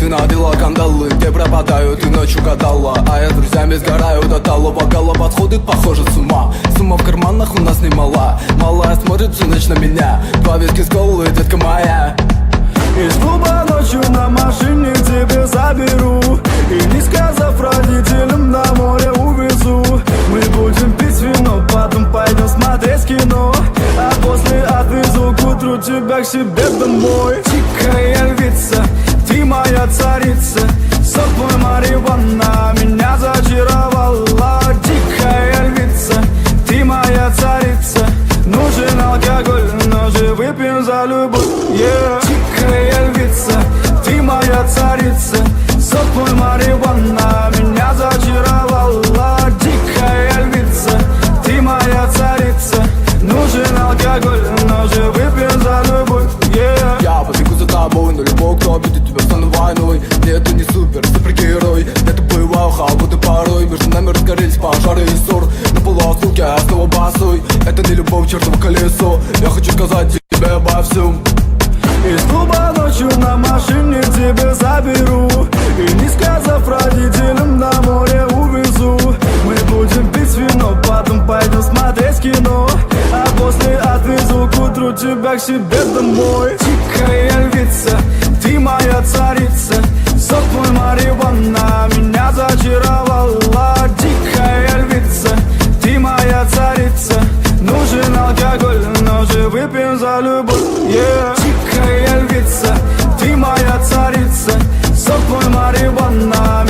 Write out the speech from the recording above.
Ты надела кандалы, где пропадаю, ты ночью гадала. А я с друзьями сгораю до талого. Голова подходит, похоже, с ума. Сумма в карманах у нас немала. Малая смотрит всю ночь на меня. Два виски с колы, детка моя. Из клуба ночью на машине тебе заберу, и не сказав родителям, на море увезу. Мы будем пить вино, потом пойдем смотреть кино, а после отвезу к утру тебя к себе домой. Дикая львица, ты моя царица, сок твой марихуана меня зачаровала. Дикая львица, ты моя царица, нужен алкоголь, но же выпьем за любовь, yeah. Дикая львица, ты моя царица, сок твой марихуана меня зачаровала. Дикая львица, ты моя царица, нужен алкоголь, но же выпьем за любовь, yeah. Я побегу за тобой, но любой, кто обидит тебя, стану войной. Нет, ты не супергерой, это бывало холодно порой. Между нами разгорелись пожары и ссор. На полуостров я снова босой. Это не любовь, чертово колесо. Я хочу сказать тебе обо всем. Из клуба ночью на машине тебя заберу, и не сказав родителям, на море увезу. Мы будем пить вино, потом пойдем смотреть кино, а после отвезу к утру тебя к себе домой. Дикая львица, ты моя царица, сок твой марихуана меня зачаровала. Дикая львица, ты моя царица, нужен алкоголь, но же выпьем за любовь, yeah. Дикая львица, ты моя царица, сок твой марихуана